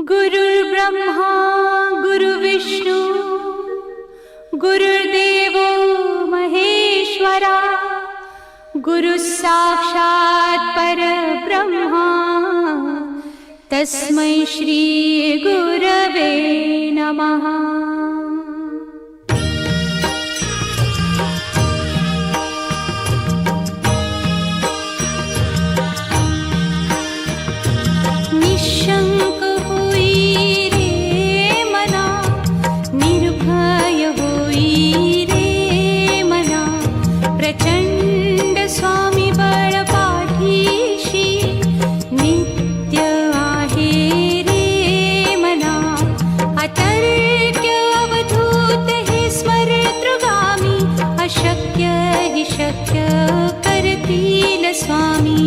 गुरुर्ब्रह्मा गुरुर्विष्णू गुरुर्देवो महेश्वरा गुरुः साक्षात् परब्रह्मा तस्मै श्री गुरवे नमः। निशंक होई रे मना, निर्भय होई रे मना, प्रचंड स्वामी बळ पाठीशी नित्य आहे रे मना। अतर्क्य अवधूत हे स्मरतृगामी, अशक्य हि शक्य करतील स्वामी।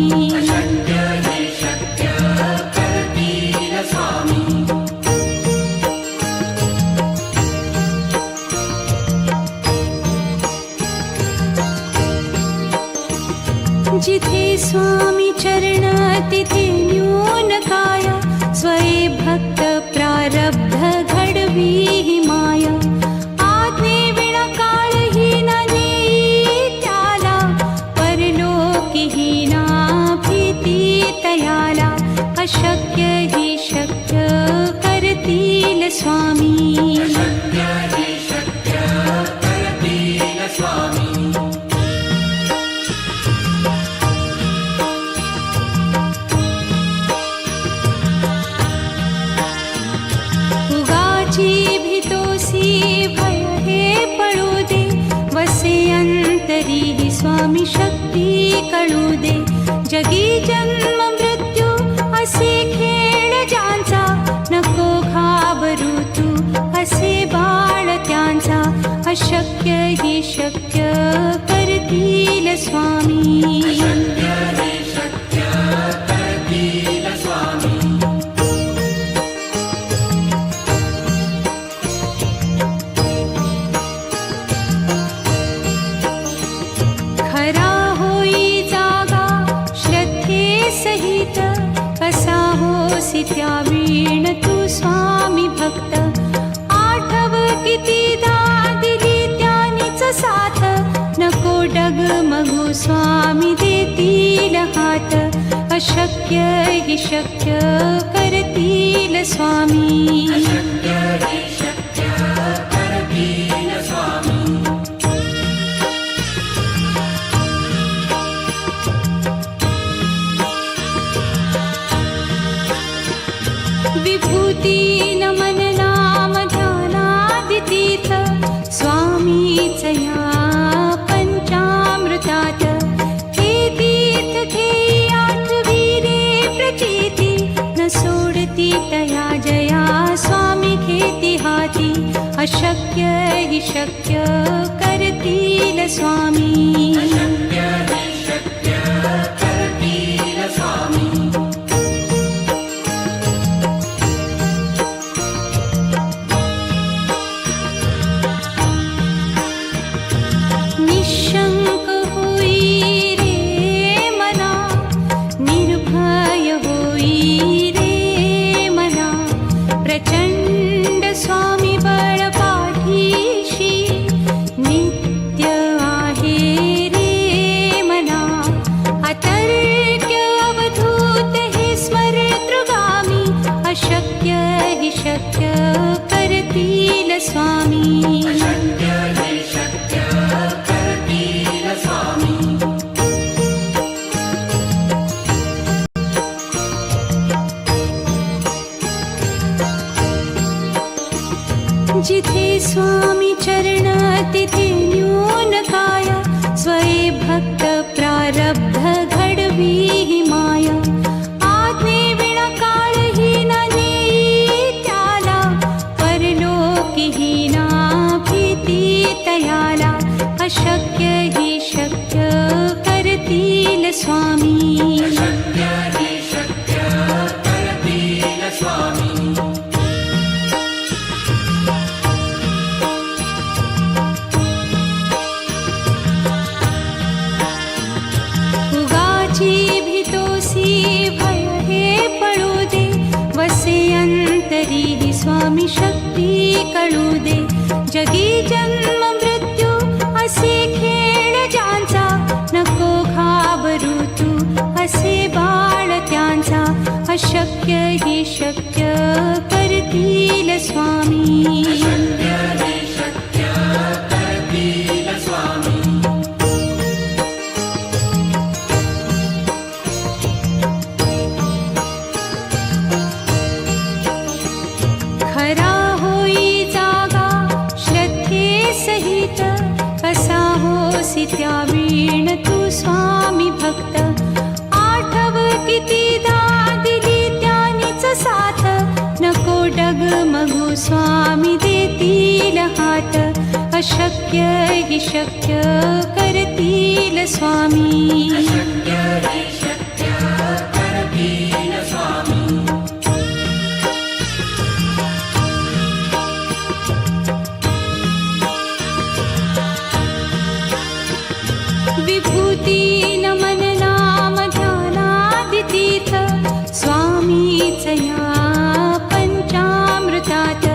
जिथे स्वामी चरण तिथे न्यून काया, स्वये भक्त प्रारब्ध घडवी ही माया। आज्ञे विना काळही न नेई त्याला, परलोकी ही ना भीती तयाला। अशक्य ही शक्य करतील स्वामी। भीतोसी भय हे पळू दे, वसे अंतरी ही स्वामी शक्ती कळू दे। जगी जन्म मृत्यू असे खेळ ज्यांचा, नको घाबरू तू असे बाळ त्यांचा। अशक्य ही शक्य करतील स्वामी। खरा होई जागा श्रद्धे सहित, कसा होसी त्या वीण तू स्वामी भक्त। आठव कितीदा दिली त्यानीच साथ, नको डगमगू स्वामी देतील हात। अशक्य हि शक्य करतील स्वामी। विभूती नमन नाम ध्यानादितीर्थ, स्वामीच या पंचामृतात। हे तीर्थ घेई आठवी रे प्रचिती, न सोडती तया जया स्वामी घेती हाती। अशक्य हि शक्य करतील स्वामी। निशंक होई रे मना, निर्भय होई रे मना, प्रचंड स्वामी बळ पाठीशी नित्य आहे रे मना। अतर्क्य अवधूत हे स्मरतृगामी, अशक्य हि शक्य करतील स्वामी। जिथे स्वामी चरण तिथे न्यून काया, स्वये भक्त प्रारब्ध घडवी ही माया। आज्ञे विना काळही न नेई त्याला, परलोकी ही ना भीती तयाला। अशक्य ही शक्य करतील स्वामी। उगाची भीतो स्वामी शक्ती कळू दे. जगी जन्म मृत्यू असे खेळ ज्यांचा, नको घाबरू तू असे बाळ त्यांचा. अशक्य ही शक्य करतील स्वामी. खरा होई जागा श्रद्धे सहित, कसा होसी त्या वीण तू स्वामी भक्त. आठव कितीदा दिली त्यानीच साथ, नको डगमगू स्वामी देतील हात. अशक्य ही शक्य करतील स्वामी. विभूती नमन नाम ध्यानादितीर्थ, स्वामीच या पंचामृतात.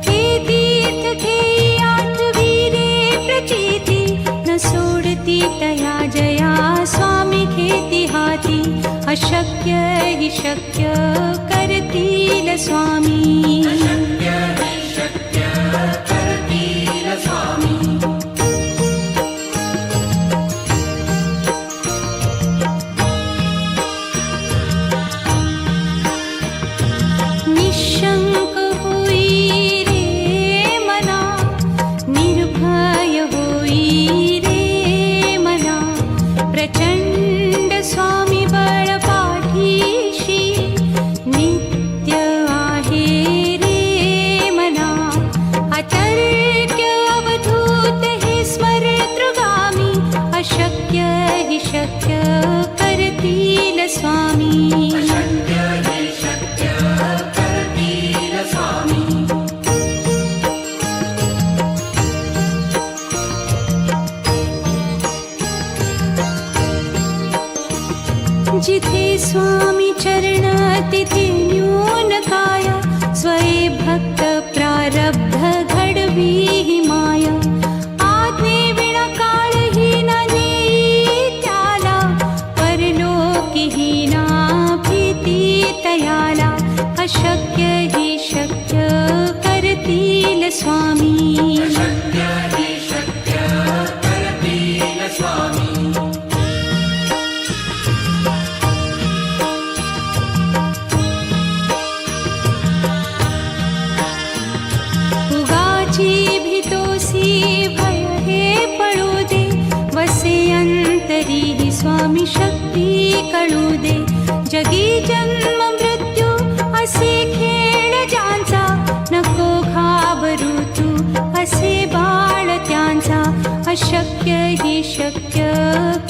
हे तीर्थ घेई आठवी रे प्रचिती, न सोडती तया जया स्वामी घेती हाती. अशक्य ही शक्य करतील स्वामी. निशंक होई रे मना, निर्भय होई रे मना. प्रचंड स्वामी बळ पाठीशी, नित्य आहे रे मना. अतर्क्य अवधूत हे स्मरतृगामी, अशक्य ही शक्य करतील स्वामी. जिथे स्वामी चरण तिथे न्यून काय, स्वये भक्त प्रारब्ध घडवी ही माया. आज्ञे विना काळही न नेई त्याला, परलोकी ही ना भीती तयाला. अशक्य ही शक्य करतील स्वामी. भीतोसी भय हे पळू दे, वसे अंतरी ही स्वामी शक्ती कळू दे. जगी जन्म मृत्यू असे खेळ ज्यांचा, नको घाबरू तू असे बाळ त्यांचा. अशक्य ही शक्य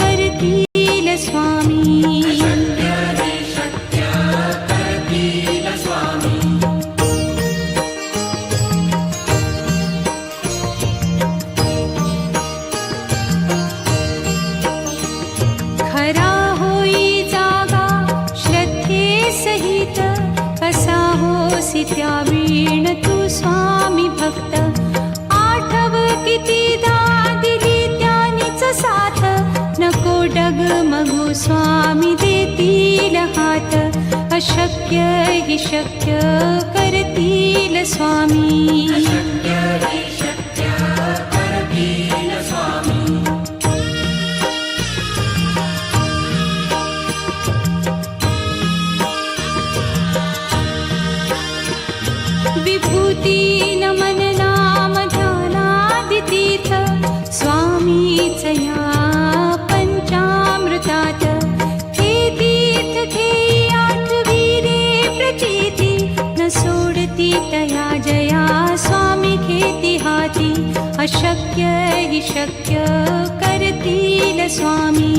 करतील स्वामी. खरा होई जागा श्रद्धे सहित, कसा होसी त्या वीण तू स्वामी भक्त. आठव कितीदा दिली त्यानीच साथ, नको डगमगू स्वामी देतील हात. अशक्य ही शक्य करतील स्वामी. विभूती नमन नाम ध्यानादितीर्थ, स्वामीच या पंचामृतात. हे तीर्थ घेई आठवी रे प्रचिती, न सोडती तया जया स्वामी घेती हाती. अशक्य ही शक्य करतील स्वामी.